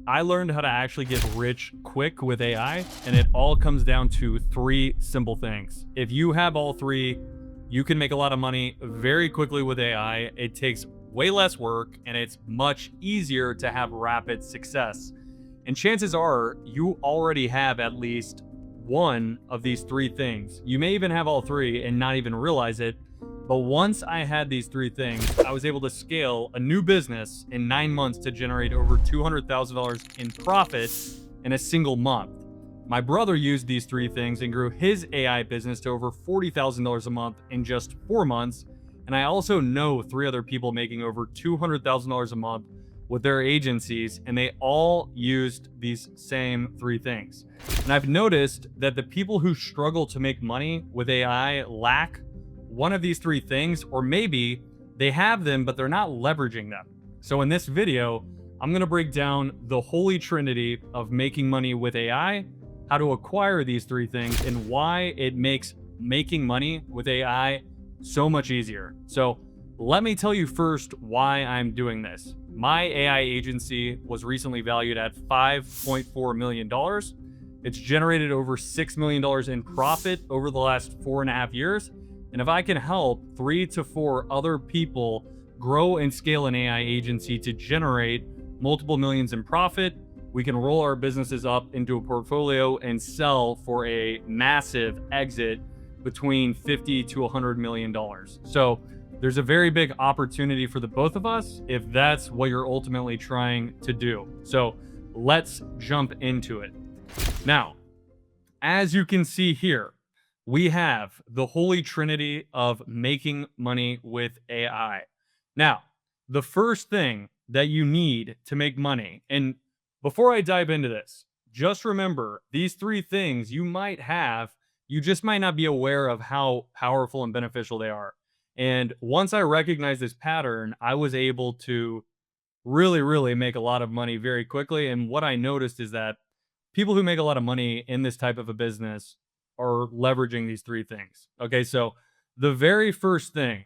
I learned how to actually get rich quick with AI, and it all comes down to three simple things. If you have all three, you can make a lot of money very quickly with AI. It takes way less work and it's much easier to have rapid success. And chances are you already have at least one of these three things. You may even have all three and not even realize it. But once I had these three things, I was able to scale a new business in 9 months to generate over $200,000 in profit in a single month. My brother used these three things and grew his AI business to over $40,000 a month in just 4 months. And I also know three other people making over $200,000 a month with their agencies, and they all used these same three things. And I've noticed that the people who struggle to make money with AI lack one of these three things, or maybe they have them, but they're not leveraging them. So in this video, I'm going to break down the holy trinity of making money with AI, how to acquire these three things, and why it makes making money with AI so much easier. So let me tell you first why I'm doing this. My AI agency was recently valued at $5.4 million. It's generated over $6 million in profit over the last 4.5 years. And if I can help 3 to 4 other people grow and scale an AI agency to generate multiple millions in profit, we can roll our businesses up into a portfolio and sell for a massive exit between $50 to $100 million. So there's a very big opportunity for the both of us if that's what you're ultimately trying to do. So let's jump into it. Now, as you can see here, we have the holy trinity of making money with AI. Now, the first thing that you need to make money, and before I dive into this, just remember these three things you might have, you just might not be aware of how powerful and beneficial they are. And once I recognized this pattern, I was able to really make a lot of money very quickly. And what I noticed is that people who make a lot of money in this type of a business are leveraging these three things. Okay, so the very first thing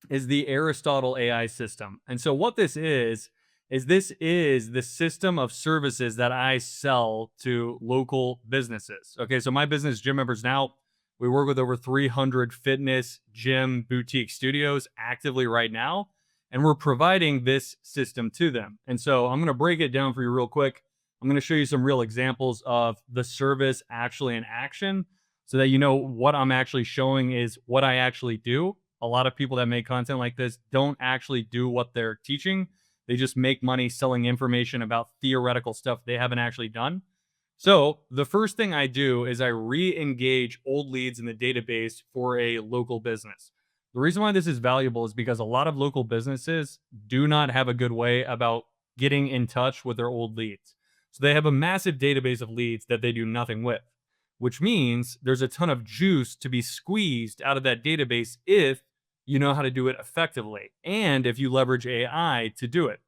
is the Aristotle AI system. And so what this is this is the system of services that I sell to local businesses. Okay, so my business, Gym Members Now, we work with over 300 fitness, gym, boutique studios actively right now, and we're providing this system to them. And so I'm going to break it down for you real quick. I'm going to show you some real examples of the service actually in action so that you know what I'm actually showing is what I actually do. A lot of people that make content like this don't actually do what they're teaching. They just make money selling information about theoretical stuff they haven't actually done. So the first thing I do is I re-engage old leads in the database for a local business. The reason why this is valuable is because a lot of local businesses do not have a good way about getting in touch with their old leads. So they have a massive database of leads that they do nothing with, which means there's a ton of juice to be squeezed out of that database if you know how to do it effectively and if you leverage AI to do it.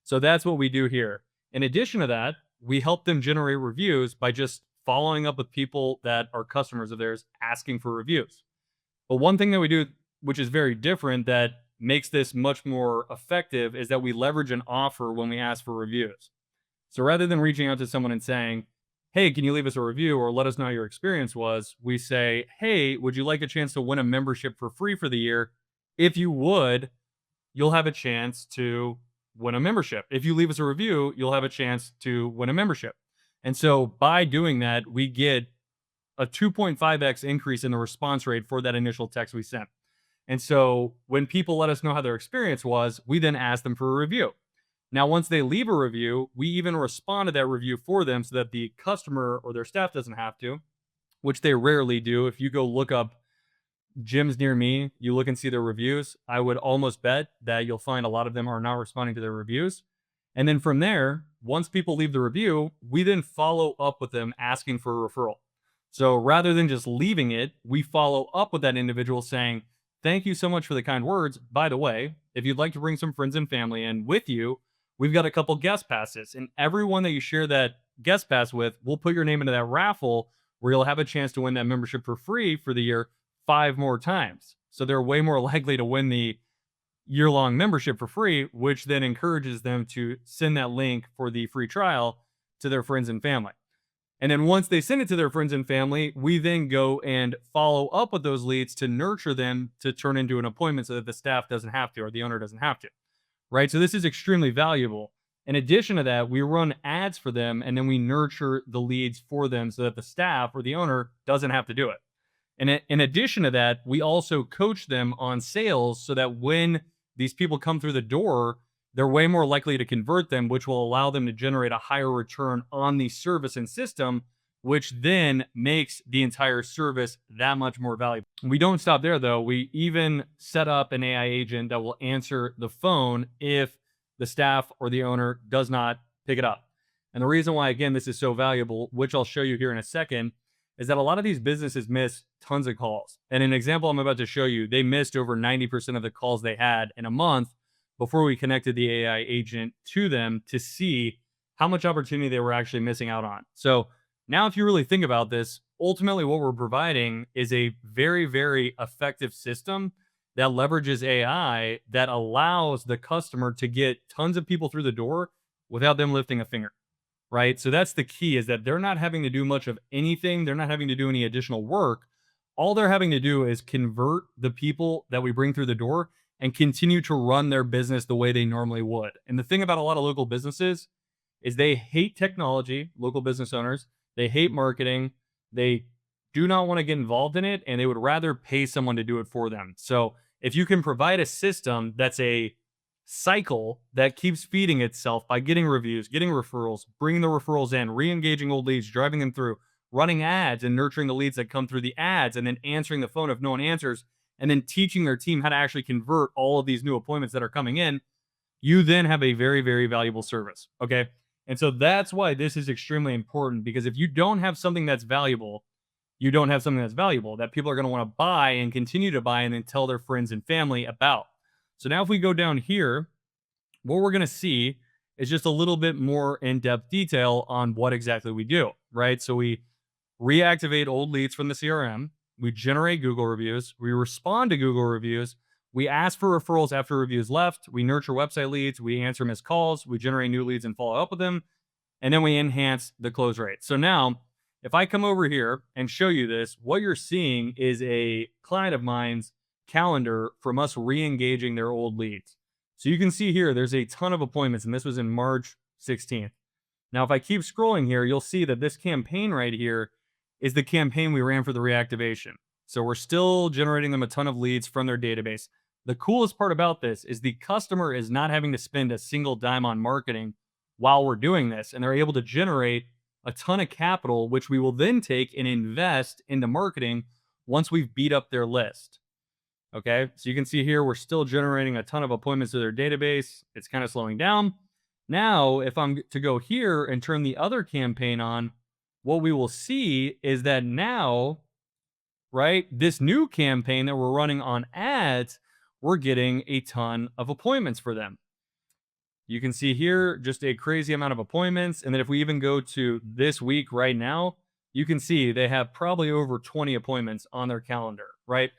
So that's what we do here. In addition to that, we help them generate reviews by just following up with people that are customers of theirs asking for reviews. But one thing that we do, which is very different, that makes this much more effective, is that we leverage an offer when we ask for reviews. So rather than reaching out to someone and saying, hey, can you leave us a review or let us know how your experience was, we say, hey, would you like a chance to win a membership for free for the year? If you would, you'll have a chance to win a membership. If you leave us a review, you'll have a chance to win a membership. And so by doing that, we get a 2.5x increase in the response rate for that initial text we sent. And so when people let us know how their experience was, we then ask them for a review. Now, once they leave a review, we even respond to that review for them so that the customer or their staff doesn't have to, which they rarely do. If you go look up gyms near me, you look and see their reviews, I would almost bet that you'll find a lot of them are not responding to their reviews. And then from there, once people leave the review, we then follow up with them asking for a referral. So rather than just leaving it, we follow up with that individual saying, thank you so much for the kind words. By the way, if you'd like to bring some friends and family in with you, we've got a couple guest passes. And everyone that you share that guest pass with, we'll put your name into that raffle where you'll have a chance to win that membership for free for the year 5 more times. So they're way more likely to win the year-long membership for free, which then encourages them to send that link for the free trial to their friends and family. And then once they send it to their friends and family, we then go and follow up with those leads to nurture them to turn into an appointment so that the staff doesn't have to or the owner doesn't have to, right? So this is extremely valuable. In addition to that, we run ads for them and then we nurture the leads for them so that the staff or the owner doesn't have to do it. And in addition to that, we also coach them on sales so that when these people come through the door, they're way more likely to convert them, which will allow them to generate a higher return on the service and system, which then makes the entire service that much more valuable. We don't stop there, though. We even set up an AI agent that will answer the phone if the staff or the owner does not pick it up. And the reason why, again, this is so valuable, which I'll show you here in a second, is that a lot of these businesses miss tons of calls. And an example I'm about to show you, they missed over 90% of the calls they had in a month before we connected the AI agent to them to see how much opportunity they were actually missing out on. So now, if you really think about this, ultimately what we're providing is a very, very effective system that leverages AI that allows the customer to get tons of people through the door without them lifting a finger, right? So that's the key, is that they're not having to do much of anything. They're not having to do any additional work. All they're having to do is convert the people that we bring through the door and continue to run their business the way they normally would. And the thing about a lot of local businesses is they hate technology, local business owners. They hate marketing. They do not want to get involved in it, and they would rather pay someone to do it for them. So if you can provide a system that's a cycle that keeps feeding itself by getting reviews, getting referrals, bringing the referrals in, re-engaging old leads, driving them through, running ads and nurturing the leads that come through the ads, and then answering the phone if no one answers, and then teaching their team how to actually convert all of these new appointments that are coming in, you then have a very, very valuable service. Okay. And so that's why this is extremely important, because if you don't have something that's valuable, you don't have something that's valuable that people are going to want to buy and continue to buy and then tell their friends and family about. So now if we go down here, what we're going to see is just a little bit more in-depth detail on what exactly we do, right? So we reactivate old leads from the CRM. We generate Google reviews. We respond to Google reviews. We ask for referrals after reviews left. We nurture website leads. We answer missed calls. We generate new leads and follow up with them. And then we enhance the close rate. So now, if I come over here and show you this, what you're seeing is a client of mine's calendar from us re-engaging their old leads. So you can see here, there's a ton of appointments, and this was in March 16th. Now, if I keep scrolling here, you'll see that this campaign right here is the campaign we ran for the reactivation. So we're still generating them a ton of leads from their database. The coolest part about this is the customer is not having to spend a single dime on marketing while we're doing this, and they're able to generate a ton of capital, which we will then take and invest into marketing once we've beat up their list. Okay, so you can see here, we're still generating a ton of appointments to their database. It's kind of slowing down. Now, if I'm to go here and turn the other campaign on, what we will see is that now, right, this new campaign that we're running on ads, we're getting a ton of appointments for them. You can see here just a crazy amount of appointments. And then if we even go to this week right now, you can see they have probably over 20 appointments on their calendar, right?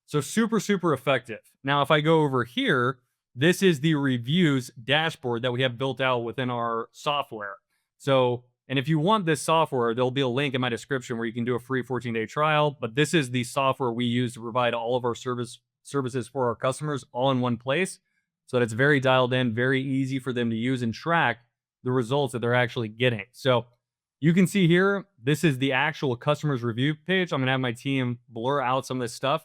So super, super effective. Now, if I go over here, this is the reviews dashboard that we have built out within our software. So, and if you want this software, there'll be a link in my description where you can do a free 14-day trial. But this is the software we use to provide all of our services for our customers all in one place, so that it's very dialed in, very easy for them to use and track the results that they're actually getting. So you can see here, this is the actual customer's review page. I'm going to have my team blur out some of this stuff.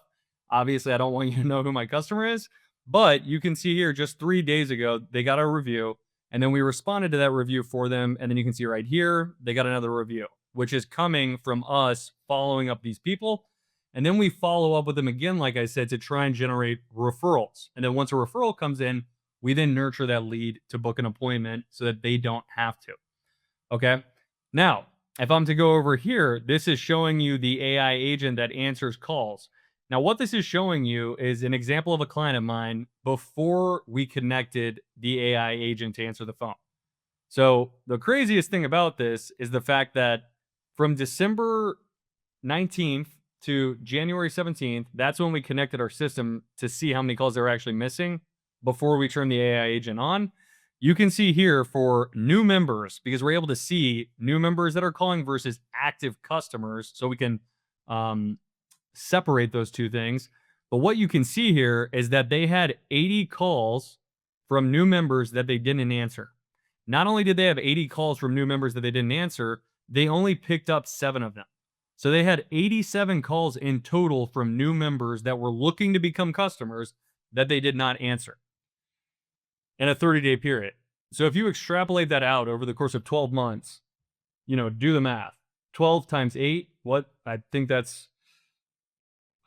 Obviously, I don't want you to know who my customer is, but you can see here just 3 days ago, they got a review, and then we responded to that review for them. And then you can see right here, they got another review, which is coming from us following up these people. And then we follow up with them again, like I said, to try and generate referrals. And then once a referral comes in, we then nurture that lead to book an appointment so that they don't have to. Okay. Now, if I'm to go over here, this is showing you the AI agent that answers calls. Now, what this is showing you is an example of a client of mine before we connected the AI agent to answer the phone. So the craziest thing about this is the fact that from December 19th to January 17th, that's when we connected our system to see how many calls they were actually missing. before we turn the AI agent on, you can see here for new members, because we're able to see new members that are calling versus active customers. So we can um, separate those two things. But what you can see here is that they had 80 calls from new members that they didn't answer. Not only did they have 80 calls from new members that they didn't answer, they only picked up 7 of them. So they had 87 calls in total from new members that were looking to become customers that they did not answer in a 30-day period. So if you extrapolate that out over the course of 12 months, do the math. 12 times 8, what? I think that's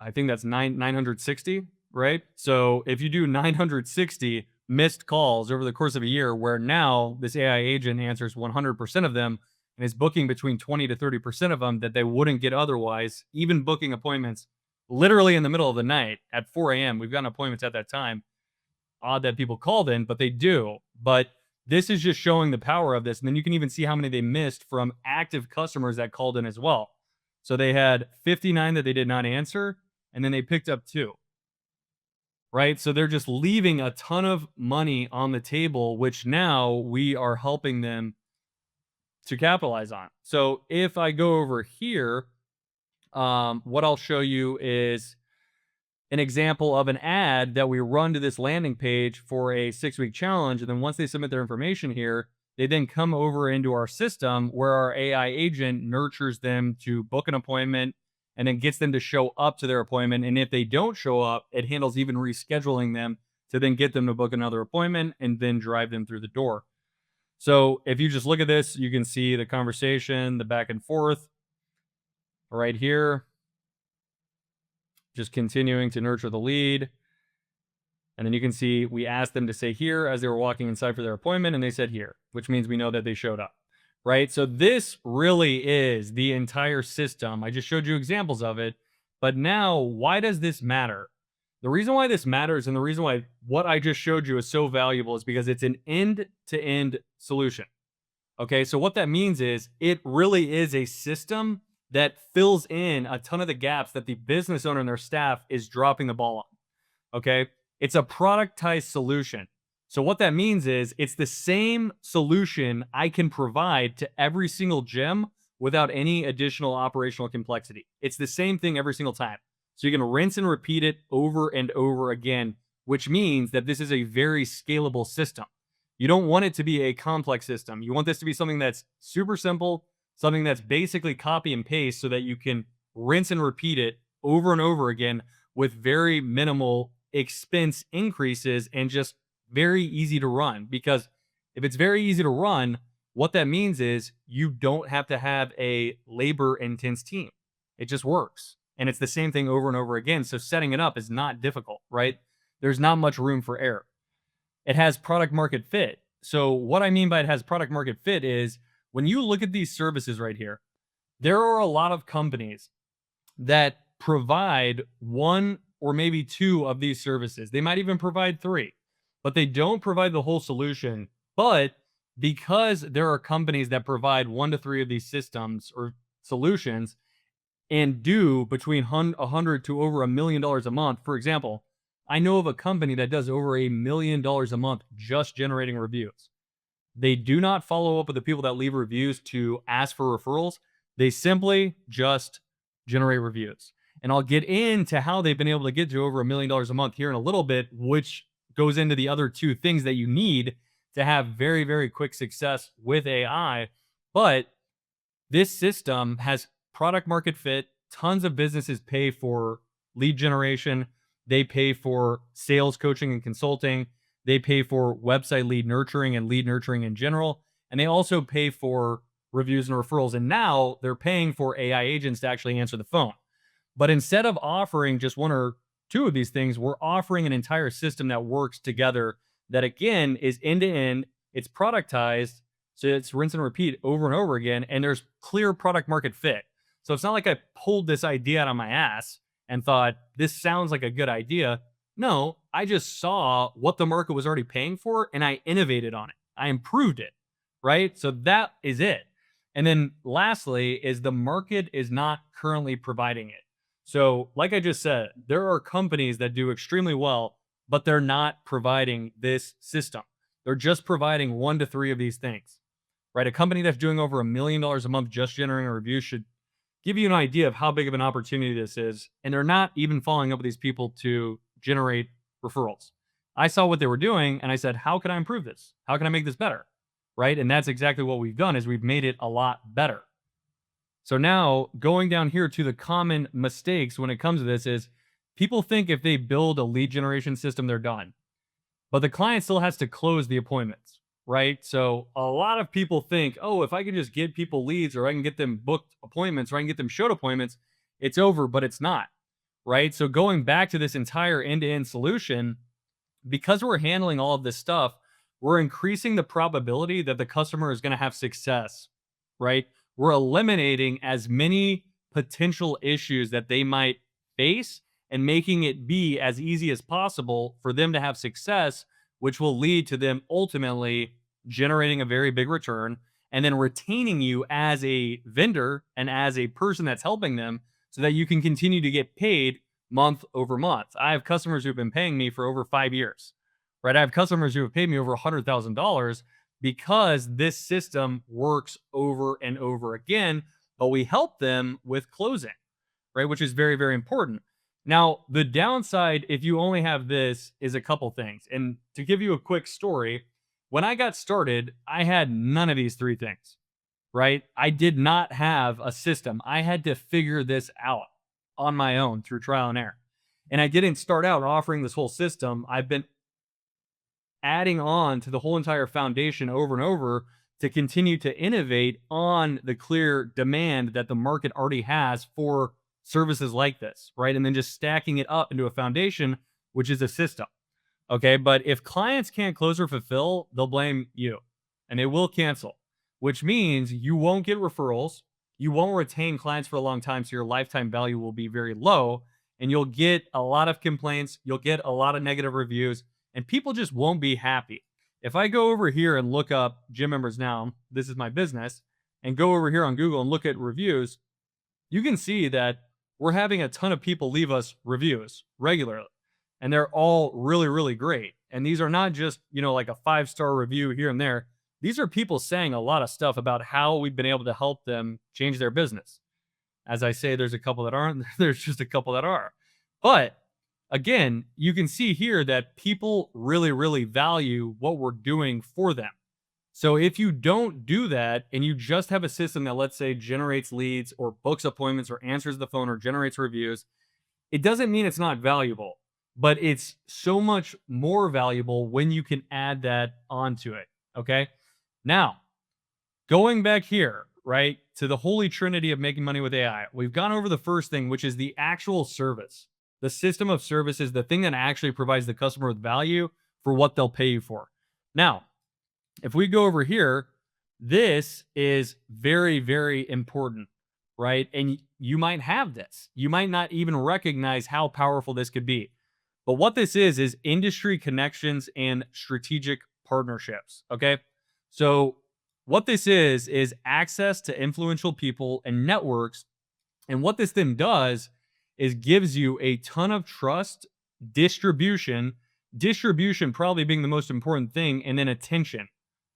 960, right? So if you do 960 missed calls over the course of a year, where now this AI agent answers 100% of them and is booking between 20 to 30% of them that they wouldn't get otherwise, even booking appointments literally in the middle of the night at 4 a.m. We've gotten appointments at that time. Odd that people called in, but they do. But this is just showing the power of this. And then you can even see how many they missed from active customers that called in as well. So they had 59 that they did not answer, and then they picked up 2. Right? So they're just leaving a ton of money on the table, which now we are helping them to capitalize on. So if I go over here, what I'll show you is an example of an ad that we run to this landing page for a 6-week challenge. And then once they submit their information here, they then come over into our system where our AI agent nurtures them to book an appointment and then gets them to show up to their appointment. And if they don't show up, it handles even rescheduling them to then get them to book another appointment and then drive them through the door. So if you just look at this, you can see the conversation, the back and forth right here. Just continuing to nurture the lead. And then you can see we asked them to say here as they were walking inside for their appointment, and they said here, which means we know that they showed up, right? So this really is the entire system. I just showed you examples of it, but now why does this matter? The reason why this matters and the reason why what I just showed you is so valuable is because it's an end-to-end solution. Okay, so what that means is it really is a system that fills in a ton of the gaps that the business owner and their staff is dropping the ball on. Okay, it's a productized solution. So what that means is it's the same solution I can provide to every single gym without any additional operational complexity. It's the same thing every single time. So you can rinse and repeat it over and over again, which means that this is a very scalable system. You don't want it to be a complex system. You want this to be something that's super simple, something that's basically copy and paste so that you can rinse and repeat it over and over again with very minimal expense increases and just very easy to run. Because if it's very easy to run, what that means is you don't have to have a labor intense team. It just works. And it's the same thing over and over again. So setting it up is not difficult, right? There's not much room for error. It has product market fit. So what I mean by it has product market fit is when you look at these services right here, there are a lot of companies that provide 1 or maybe 2 of these services. They might even provide 3, but they don't provide the whole solution. But because there are companies that provide 1 to 3 of these systems or solutions and do between 100 to over $1 million a month, for example, I know of a company that does over $1 million a month just generating reviews. They do not follow up with the people that leave reviews to ask for referrals. They simply just generate reviews. And I'll get into how they've been able to get to over $1 million a month here in a little bit, which goes into the other 2 things that you need to have very, very quick success with AI. But this system has product market fit. Tons of businesses pay for lead generation. They pay for sales coaching and consulting. They pay for website lead nurturing and lead nurturing in general. And they also pay for reviews and referrals. And now they're paying for AI agents to actually answer the phone. But instead of offering just 1 or 2 of these things, we're offering an entire system that works together that, again, is end-to-end. It's productized. So it's rinse and repeat over and over again. And there's clear product market fit. So it's not like I pulled this idea out of my ass and thought, this sounds like a good idea. No, I just saw what the market was already paying for and I innovated on it. I improved it, right? So that is it. And then lastly is the market is not currently providing it. So like I just said, there are companies that do extremely well but they're not providing this system. They're just providing 1 to 3 of these things, right? A company that's doing over $1 million a month just generating reviews should give you an idea of how big of an opportunity this is. And they're not even following up with these people to generate referrals. I saw what they were doing and I said, how can I improve this? How can I make this better? Right? And that's exactly what we've done is we've made it a lot better. So now going down here to the common mistakes when it comes to this is people think if they build a lead generation system, they're done. But the client still has to close the appointments, right? So a lot of people think, oh, if I can just get people leads or I can get them booked appointments or I can get them showed appointments, it's over, but it's not, right? So going back to this entire end-to-end solution, because we're handling all of this stuff, we're increasing the probability that the customer is going to have success, right? We're eliminating as many potential issues that they might face and making it be as easy as possible for them to have success, which will lead to them ultimately generating a very big return and then retaining you as a vendor and as a person that's helping them so that you can continue to get paid month over month. I have customers who've been paying me for over 5 years, right? I have customers who have paid me over $100,000 because this system works over and over again, but we help them with closing, right? Which is very, very important. Now, the downside, if you only have this, is a couple things. And to give you a quick story, when I got started, I had none of these 3 things, right? I did not have a system. I had to figure this out on my own through trial and error. And I didn't start out offering this whole system. I've been adding on to the whole entire foundation over and over to continue to innovate on the clear demand that the market already has for services like this, right? And then just stacking it up into a foundation, which is a system. Okay. But if clients can't close or fulfill, they'll blame you and they will cancel, which means you won't get referrals. You won't retain clients for a long time. So your lifetime value will be very low and you'll get a lot of complaints. You'll get a lot of negative reviews and people just won't be happy. If I go over here and look up gym members now, this is my business, and go over here on Google and look at reviews, you can see that we're having a ton of people leave us reviews regularly. And they're all really, really great. And these are not just, like a 5-star review here and there. These are people saying a lot of stuff about how we've been able to help them change their business. As I say, there's a couple that aren't, there's just a couple that are. But again, you can see here that people really, really value what we're doing for them. So if you don't do that and you just have a system that, let's say, generates leads or books appointments or answers the phone or generates reviews, it doesn't mean it's not valuable, but it's so much more valuable when you can add that onto it. Okay. Now, going back here, right, to the holy trinity of making money with AI, we've gone over the first thing, which is the actual service. The system of service is the thing that actually provides the customer with value for what they'll pay you for. Now, if we go over here, this is very, very important, right? And you might have this. You might not even recognize how powerful this could be. But what this is industry connections and strategic partnerships, okay? So what this is access to influential people and networks. And what this then does is gives you a ton of trust, distribution probably being the most important thing, and then attention.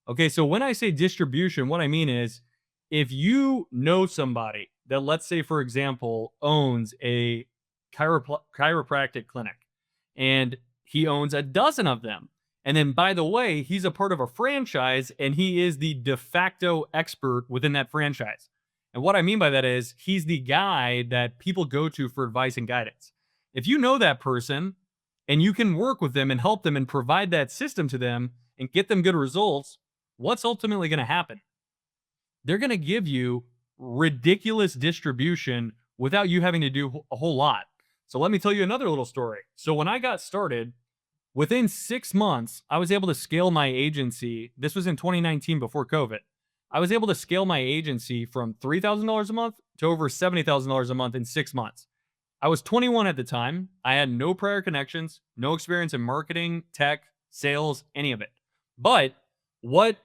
Okay, so when I say distribution, what I mean is if you know somebody that, let's say, for example, owns a chiropractic clinic and he owns a dozen of them. And then, by the way, he's a part of a franchise and he is the de facto expert within that franchise. And what I mean by that is he's the guy that people go to for advice and guidance. If you know that person and you can work with them and help them and provide that system to them and get them good results, what's ultimately going to happen? They're going to give you ridiculous distribution without you having to do a whole lot. So let me tell you another little story. So when I got started, within 6 months, I was able to scale my agency. This was in 2019 before COVID. I was able to scale my agency from $3,000 a month to over $70,000 a month in 6 months. I was 21 at the time. I had no prior connections, no experience in marketing, tech, sales, any of it. But what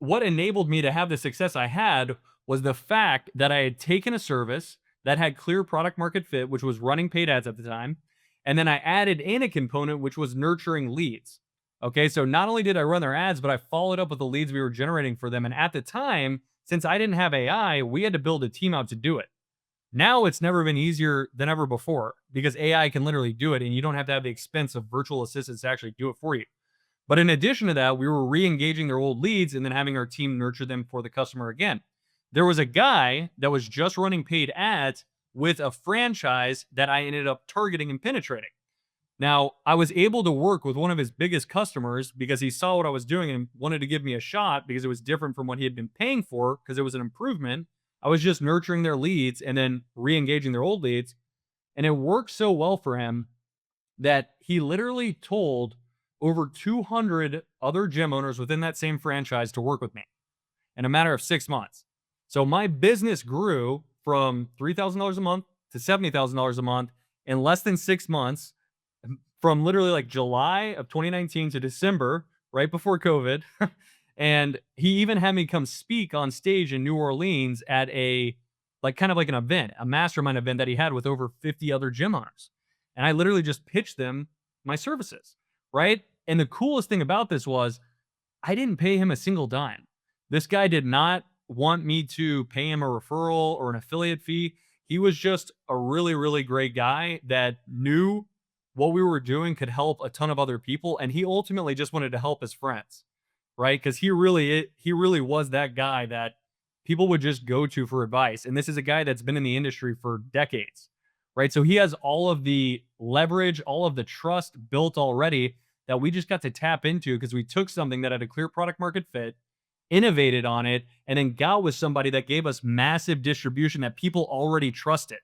enabled me to have the success I had was the fact that I had taken a service that had clear product market fit, which was running paid ads at the time. And then I added in a component which was nurturing leads. Okay, so not only did I run their ads, but I followed up with the leads we were generating for them. And at the time, since I didn't have AI, we had to build a team out to do it. Now it's never been easier than ever before because AI can literally do it and you don't have to have the expense of virtual assistants to actually do it for you. But in addition to that, we were re-engaging their old leads and then having our team nurture them for the customer again. There was a guy that was just running paid ads with a franchise that I ended up targeting and penetrating. Now, I was able to work with one of his biggest customers because he saw what I was doing and wanted to give me a shot because it was different from what he had been paying for because it was an improvement. I was just nurturing their leads and then re-engaging their old leads. And it worked so well for him that he literally told over 200 other gym owners within that same franchise to work with me in a matter of 6 months. So my business grew from $3,000 a month to $70,000 a month in less than 6 months, from literally like July of 2019 to December, right before COVID. And he even had me come speak on stage in New Orleans at a like kind of like an event, a mastermind event that he had with over 50 other gym owners. And I literally just pitched them my services, right? And the coolest thing about this was I didn't pay him a single dime. This guy did not want me to pay him a referral or an affiliate fee. He was just a really, really great guy that knew what we were doing could help a ton of other people. And he ultimately just wanted to help his friends, right? Because he really was that guy that people would just go to for advice. And this is a guy that's been in the industry for decades, right? So he has all of the leverage, all of the trust built already that we just got to tap into because we took something that had a clear product market fit, innovated on it, and then got with somebody that gave us massive distribution that people already trusted,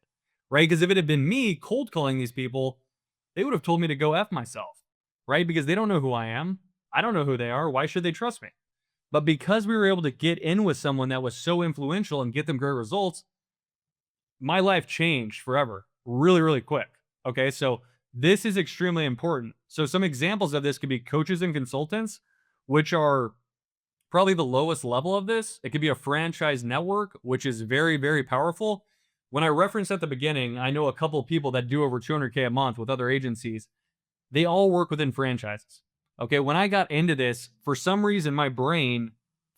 right? Because if it had been me cold calling these people, they would have told me to go F myself, right? Because they don't know who I am. I don't know who they are. Why should they trust me? But because we were able to get in with someone that was so influential and get them great results, my life changed forever, really, really quick. Okay, so this is extremely important. So some examples of this could be coaches and consultants, which are probably the lowest level of this. It could be a franchise network, which is very, very powerful. When I referenced at the beginning, I know a couple of people that do over 200K a month with other agencies. They all work within franchises. Okay, when I got into this, for some reason, my brain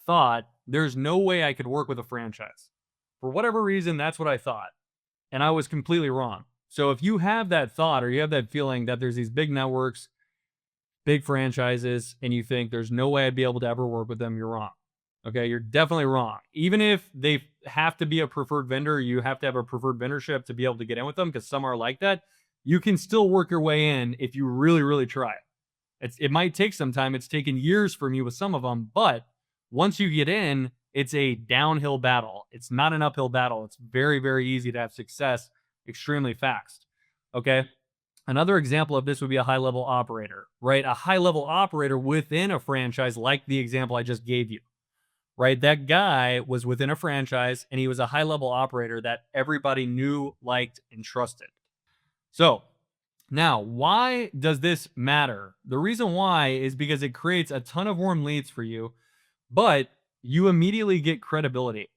thought there's no way I could work with a franchise. For whatever reason, that's what I thought. And I was completely wrong. So if you have that thought or you have that feeling that there's these big networks, big franchises, and you think there's no way I'd be able to ever work with them, you're wrong. Okay, you're definitely wrong. Even if they have to be a preferred vendor, you have to have a preferred vendorship to be able to get in with them because some are like that. You can still work your way in if you really, really try. It might take some time. It's taken years for me with some of them, but once you get in, it's a downhill battle. It's not an uphill battle. It's very, very easy to have success extremely fast. Okay. Another example of this would be a high level operator, right? A high level operator within a franchise, like the example I just gave you, right? That guy was within a franchise and he was a high level operator that everybody knew, liked, and trusted. So now, why does this matter? The reason why is because it creates a ton of warm leads for you, but you immediately get credibility,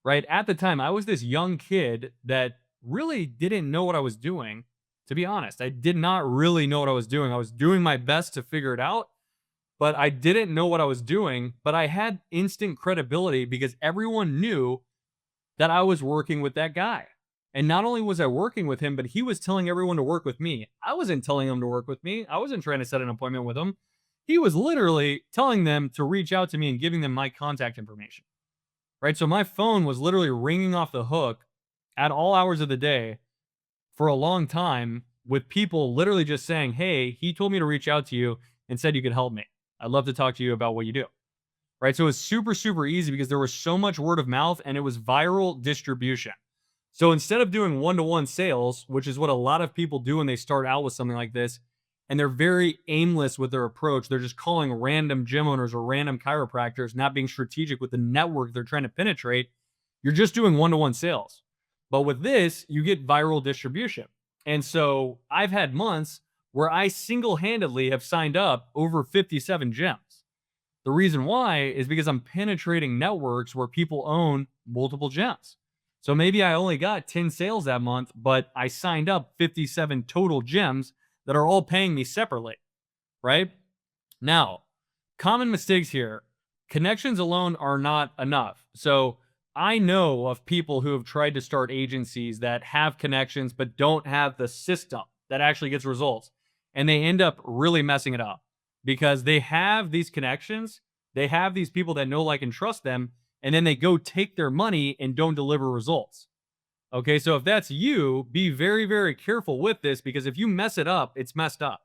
right? At the time, I was this young kid that really didn't know what I was doing. To be honest, I did not really know what I was doing. I was doing my best to figure it out, but I didn't know what I was doing. But I had instant credibility because everyone knew that I was working with that guy. And not only was I working with him, but he was telling everyone to work with me. I wasn't telling him to work with me. I wasn't trying to set an appointment with him. He was literally telling them to reach out to me and giving them my contact information. Right? So my phone was literally ringing off the hook at all hours of the day for a long time with people literally just saying, "Hey, he told me to reach out to you and said you could help me. I'd love to talk to you about what you do." Right? So it was super, super easy because there was so much word of mouth and it was viral distribution. So instead of doing one-to-one sales, which is what a lot of people do when they start out with something like this, and they're very aimless with their approach, they're just calling random gym owners or random chiropractors, not being strategic with the network they're trying to penetrate, you're just doing one-to-one sales. But with this, you get viral distribution. And so I've had months where I single-handedly have signed up over 57 gyms. The reason why is because I'm penetrating networks where people own multiple gyms. So maybe I only got 10 sales that month, but I signed up 57 total gyms that are all paying me separately, right? Now, common mistakes here. Connections alone are not enough. So I know of people who have tried to start agencies that have connections but don't have the system that actually gets results. And they end up really messing it up because they have these connections, they have these people that know, like, and trust them, and then they go take their money and don't deliver results. Okay, so if that's you, be very, very careful with this because if you mess it up, it's messed up,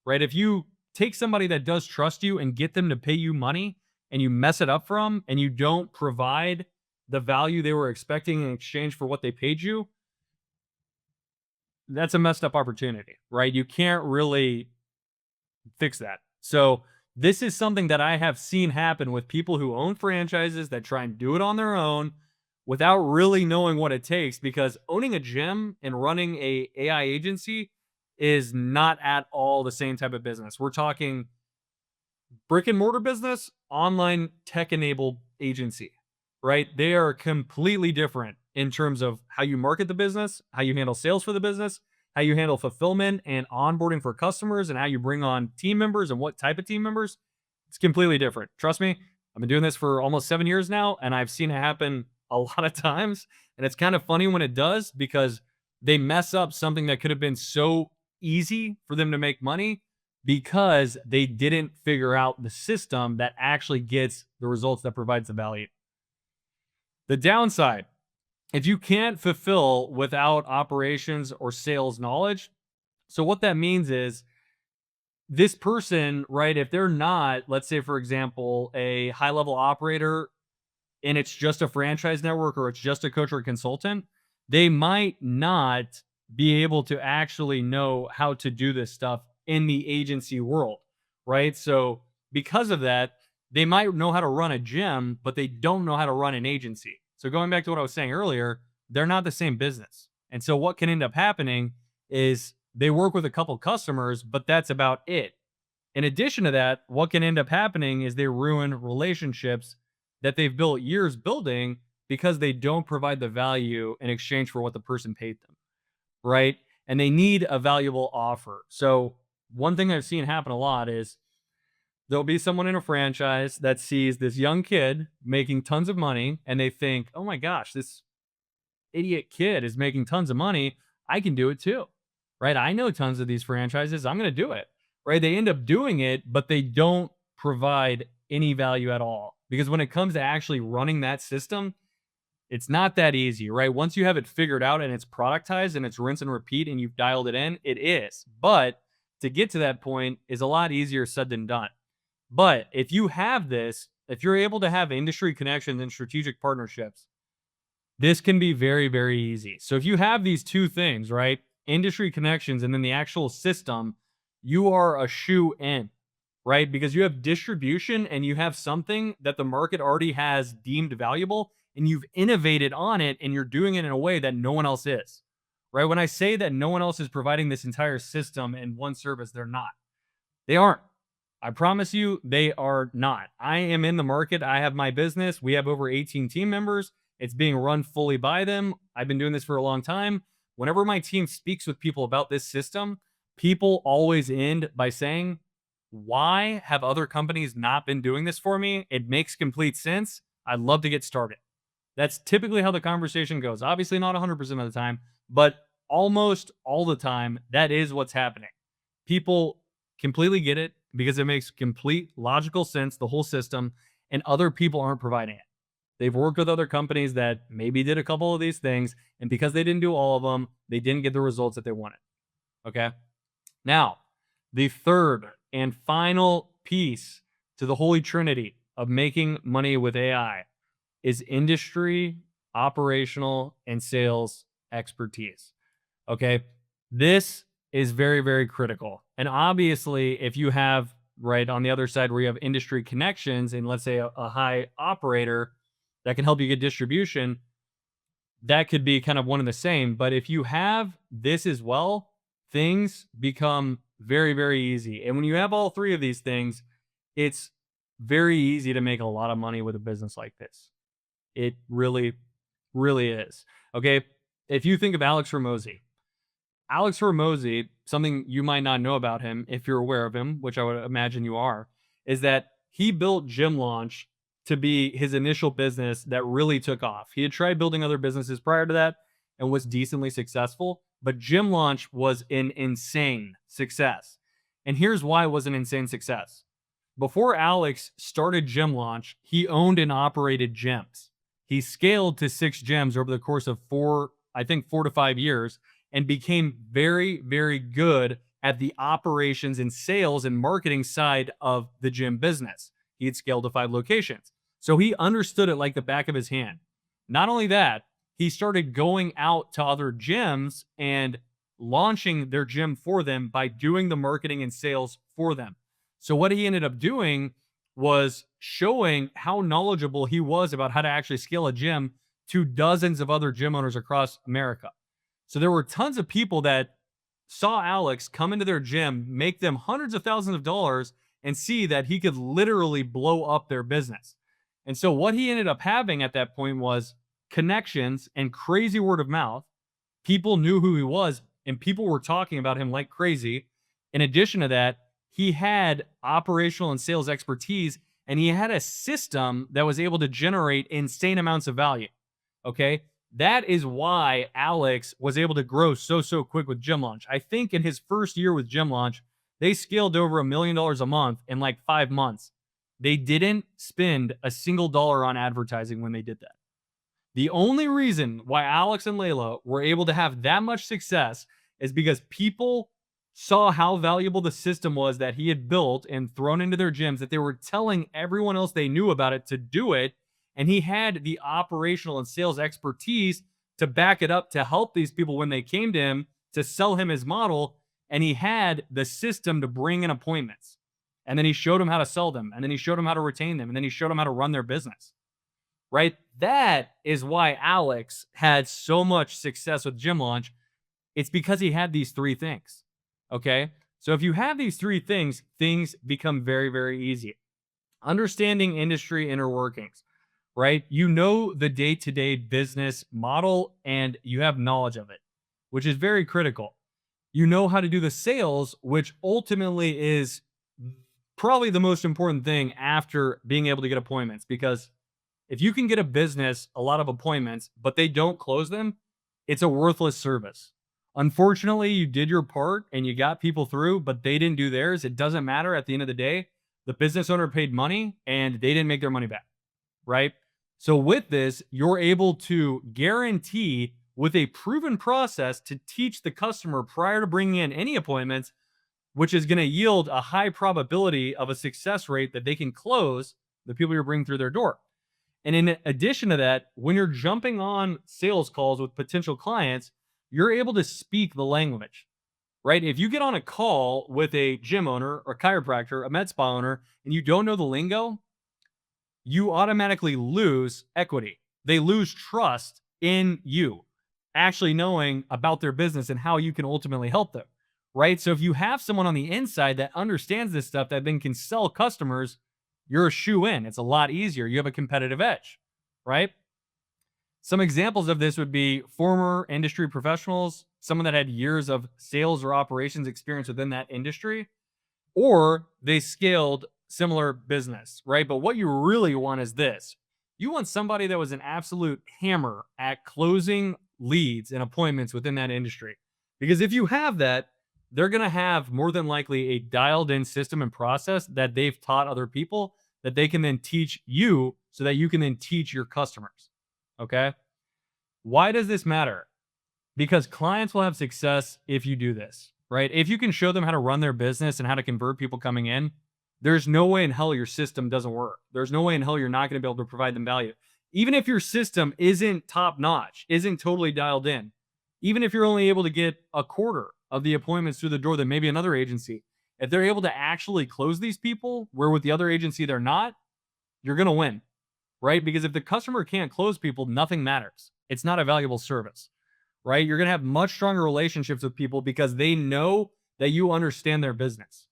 right? If you take somebody that does trust you and get them to pay you money and you mess it up for them and you don't provide the value they were expecting in exchange for what they paid you, that's a messed up opportunity, right? You can't really fix that. So, this is something that I have seen happen with people who own franchises that try and do it on their own without really knowing what it takes because owning a gym and running a AI agency is not at all the same type of business. We're talking brick and mortar business, online tech enabled agency, right? They are completely different in terms of how you market the business, how you handle sales for the business, how you handle fulfillment and onboarding for customers, and how you bring on team members and what type of team members. It's completely different. Trust me, I've been doing this for almost 7 years now, and I've seen it happen a lot of times. And it's kind of funny when it does because they mess up something that could have been so easy for them to make money because they didn't figure out the system that actually gets the results that provides the value. The downside, if you can't fulfill without operations or sales knowledge, so what that means is this person, right, if they're not, let's say, for example, a high level operator and it's just a franchise network or it's just a coach or a consultant, they might not be able to actually know how to do this stuff in the agency world, right? So, because of that, they might know how to run a gym, but they don't know how to run an agency. So, going back to what I was saying earlier, they're not the same business. And so, what can end up happening is they work with a couple customers, but that's about it. In addition to that, what can end up happening is they ruin relationships that they've built years building because they don't provide the value in exchange for what the person paid them, right? And they need a valuable offer. So, one thing I've seen happen a lot is there'll be someone in a franchise that sees this young kid making tons of money and they think, oh my gosh, this idiot kid is making tons of money. I can do it too, right? I know tons of these franchises. I'm going to do it, right? They end up doing it, but they don't provide any value at all because when it comes to actually running that system, it's not that easy, right? Once you have it figured out and it's productized and it's rinse and repeat and you've dialed it in, it is. But to get to that point is a lot easier said than done. But if you have this, if you're able to have industry connections and strategic partnerships, this can be very, very easy. So if you have these two things, right? Industry connections and then the actual system, you are a shoe in, right? Because you have distribution and you have something that the market already has deemed valuable and you've innovated on it and you're doing it in a way that no one else is, right? When I say that no one else is providing this entire system in one service, they're not. They aren't. I promise you, they are not. I am in the market. I have my business. We have over 18 team members. It's being run fully by them. I've been doing this for a long time. Whenever my team speaks with people about this system, people always end by saying, why have other companies not been doing this for me? It makes complete sense. I'd love to get started. That's typically how the conversation goes. Obviously, not 100% of the time, but almost all the time, that is what's happening. People completely get it because it makes complete logical sense, the whole system, and other people aren't providing it. They've worked with other companies that maybe did a couple of these things, and because they didn't do all of them, they didn't get the results that they wanted. Okay. Now, the third and final piece to the holy trinity of making money with AI is industry, operational, and sales expertise. Okay. This is very, very critical. And obviously, if you have, right, on the other side where you have industry connections and let's say a high operator that can help you get distribution, that could be kind of one and the same. But if you have this as well, things become very, very easy. And when you have all three of these things, it's very easy to make a lot of money with a business like this. It really, really is. Okay. If you think of Alex Ramosi something you might not know about him if you're aware of him, which I would imagine you are, is that he built Gym Launch to be his initial business that really took off. He had tried building other businesses prior to that and was decently successful, but Gym Launch was an insane success. And here's why it was an insane success. Before Alex started Gym Launch, he owned and operated gyms. He scaled to 6 gyms over the course of 4 to 5 years, and became very, very good at the operations and sales and marketing side of the gym business. He had scaled to 5 locations. So he understood it like the back of his hand. Not only that, he started going out to other gyms and launching their gym for them by doing the marketing and sales for them. So what he ended up doing was showing how knowledgeable he was about how to actually scale a gym to dozens of other gym owners across America. So there were tons of people that saw Alex come into their gym, make them hundreds of thousands of dollars, and see that he could literally blow up their business. And so what he ended up having at that point was connections and crazy word of mouth. People knew who he was, and people were talking about him like crazy. In addition to that, he had operational and sales expertise, and he had a system that was able to generate insane amounts of value. Okay. That is why Alex was able to grow so quick with Gym Launch. I think in his first year with Gym Launch, they scaled to over $1 million a month in like 5 months. They didn't spend a single dollar on advertising when they did that. The only reason why Alex and Layla were able to have that much success is because people saw how valuable the system was that he had built and thrown into their gyms, that they were telling everyone else they knew about it to do it. And he had the operational and sales expertise to back it up, to help these people when they came to him, to sell him his model. And he had the system to bring in appointments. And then he showed them how to sell them. And then he showed them how to retain them. And then he showed them how to run their business. Right? That is why Alex had so much success with Gym Launch. It's because he had these 3 things. Okay? So if you have these 3 things, things become very, very easy. Understanding industry inner workings, right? You know the day-to-day business model and you have knowledge of it, which is very critical. You know how to do the sales, which ultimately is probably the most important thing after being able to get appointments. Because if you can get a business a lot of appointments, but they don't close them, it's a worthless service. Unfortunately, you did your part and you got people through, but they didn't do theirs. It doesn't matter. At the end of the day, the business owner paid money and they didn't make their money back, right? So with this, you're able to guarantee with a proven process to teach the customer prior to bringing in any appointments, which is going to yield a high probability of a success rate that they can close the people you're bringing through their door. And in addition to that, when you're jumping on sales calls with potential clients, you're able to speak the language, right? If you get on a call with a gym owner or chiropractor, a med spa owner, and you don't know the lingo, you automatically lose equity. They lose trust in you actually knowing about their business and how you can ultimately help them, right? So if you have someone on the inside that understands this stuff that then can sell customers, you're a shoe in. It's a lot easier. You have a competitive edge, right? Some examples of this would be former industry professionals, someone that had years of sales or operations experience within that industry, or they scaled similar business, right? But what you really want is this. You want somebody that was an absolute hammer at closing leads and appointments within that industry. Because if you have that, they're going to have more than likely a dialed in system and process that they've taught other people that they can then teach you so that you can then teach your customers. Okay. Why does this matter? Because clients will have success if you do this, right? If you can show them how to run their business and how to convert people coming in, there's no way in hell your system doesn't work. There's no way in hell you're not going to be able to provide them value. Even if your system isn't top notch, isn't totally dialed in, even if you're only able to get a quarter of the appointments through the door than maybe another agency, if they're able to actually close these people, where with the other agency they're not, you're going to win, right? Because if the customer can't close people, nothing matters. It's not a valuable service, right? You're going to have much stronger relationships with people because they know that you understand their business,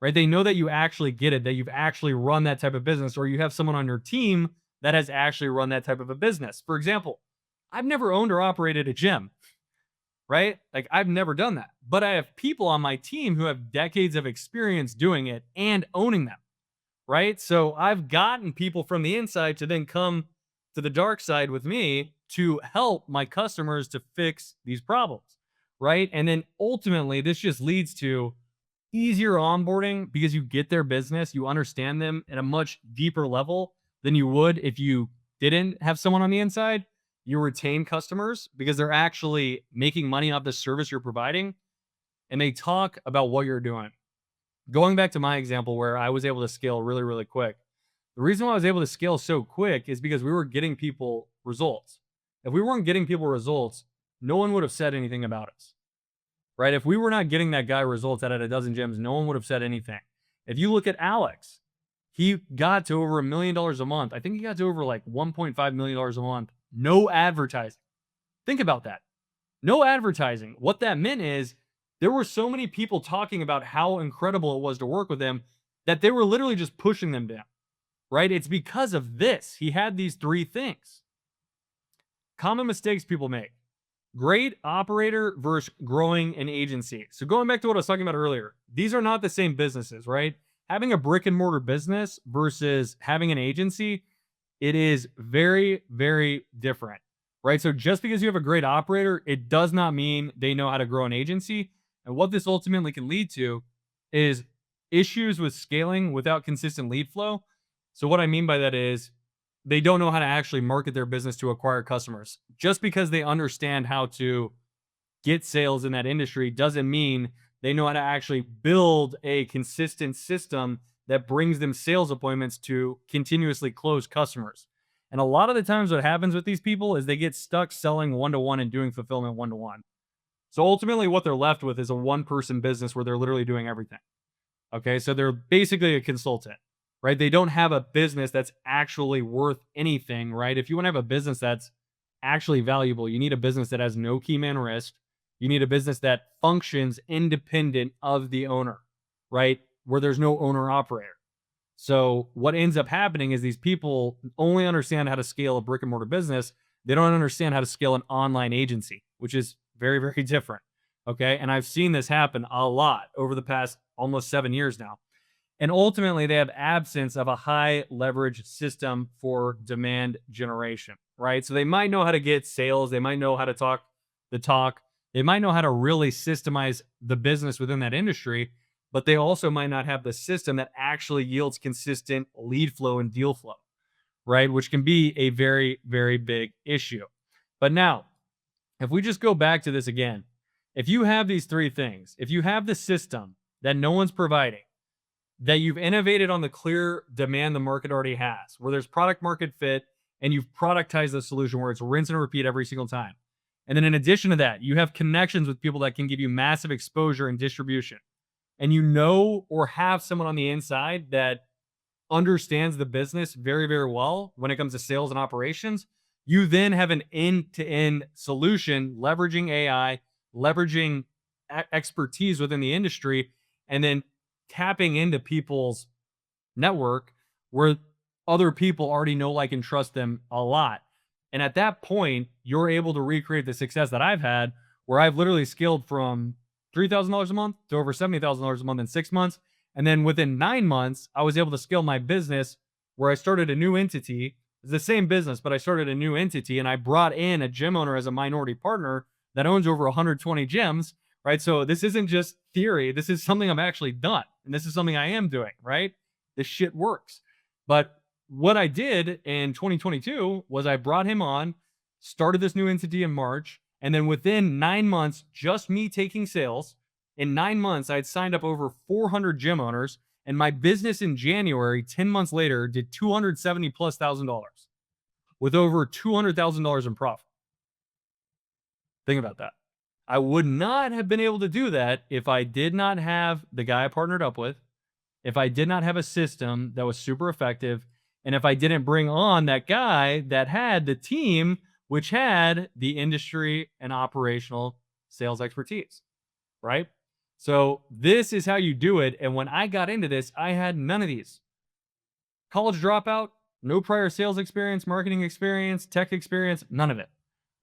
right? They know that you actually get it, that you've actually run that type of business, or you have someone on your team that has actually run that type of a business. For example, I've never owned or operated a gym, right? Like I've never done that, but I have people on my team who have decades of experience doing it and owning them, right? So I've gotten people from the inside to then come to the dark side with me to help my customers to fix these problems, right? And then ultimately, this just leads to easier onboarding because you get their business, you understand them at a much deeper level than you would if you didn't have someone on the inside. You retain customers because they're actually making money off the service you're providing and they talk about what you're doing. Going back to my example where I was able to scale really, really quick. The reason why I was able to scale so quick is because we were getting people results. If we weren't getting people results, no one would have said anything about us, right? If we were not getting that guy results out of a dozen gyms, no one would have said anything. If you look at Alex, he got to over $1 million a month. I think he got to over like $1.5 million a month. No advertising. Think about that. No advertising. What that meant is there were so many people talking about how incredible it was to work with him that they were literally just pushing them down, right? It's because of this. He had these three things. Common mistakes people make. Great operator versus growing an agency. So going back to what I was talking about earlier, these are not the same businesses, right? Having a brick and mortar business versus having an agency, it is very, very different, right? So just because you have a great operator, it does not mean they know how to grow an agency. And what this ultimately can lead to is issues with scaling without consistent lead flow. So what I mean by that is they don't know how to actually market their business to acquire customers. Just because they understand how to get sales in that industry doesn't mean they know how to actually build a consistent system that brings them sales appointments to continuously close customers. And a lot of the times what happens with these people is they get stuck selling one-to-one and doing fulfillment one-to-one. So ultimately what they're left with is a one-person business where they're literally doing everything. Okay, so they're basically a consultant, right? They don't have a business that's actually worth anything, right? If you want to have a business that's actually valuable, you need a business that has no key man risk. You need a business that functions independent of the owner, right? Where there's no owner operator. So what ends up happening is these people only understand how to scale a brick and mortar business. They don't understand how to scale an online agency, which is very, very different. Okay. And I've seen this happen a lot over the past almost 7 years now. And ultimately, they have absence of a high leverage system for demand generation, right? So they might know how to get sales. They might know how to talk the talk. They might know how to really systemize the business within that industry, but they also might not have the system that actually yields consistent lead flow and deal flow, right? Which can be a very, very big issue. But now, if we just go back to this again, if you have these three things, if you have the system that no one's providing, that you've innovated on the clear demand the market already has, where there's product market fit and you've productized the solution where it's rinse and repeat every single time. And then in addition to that, you have connections with people that can give you massive exposure and distribution. And you know or have someone on the inside that understands the business very, very well when it comes to sales and operations. You then have an end-to-end solution leveraging AI, leveraging expertise within the industry, and then tapping into people's network where other people already know, like, and trust them a lot. And at that point, you're able to recreate the success that I've had, where I've literally scaled from $3,000 a month to over $70,000 a month in 6 months. And then within 9 months, I was able to scale my business where I started a new entity. It's the same business, but I started a new entity and I brought in a gym owner as a minority partner that owns over 120 gyms, right? So this isn't just theory. This is something I've actually done. And this is something I am doing, right? This shit works. But what I did in 2022 was I brought him on, started this new entity in March. And then within 9 months, just me taking sales, in 9 months, I had signed up over 400 gym owners. And my business in January, 10 months later, did $270,000+ with over $200,000 in profit. Think about that. I would not have been able to do that if I did not have the guy I partnered up with, if I did not have a system that was super effective, and if I didn't bring on that guy that had the team, which had the industry and operational sales expertise, right? So this is how you do it. And when I got into this, I had none of these. College dropout, no prior sales experience, marketing experience, tech experience, none of it,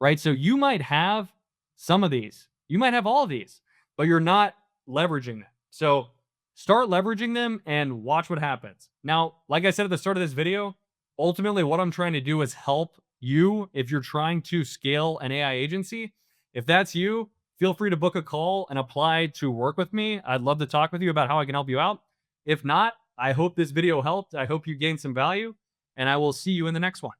right? So you might have some of these, You might have all of these, but you're not leveraging them. So start leveraging them and watch what happens. Now, like I said at the start of this video, ultimately what I'm trying to do is help you if you're trying to scale an AI agency. If that's you, feel free to book a call and apply to work with me. I'd love to talk with you about how I can help you out. If not, I hope this video helped. I hope you gained some value, and I will see you in the next one.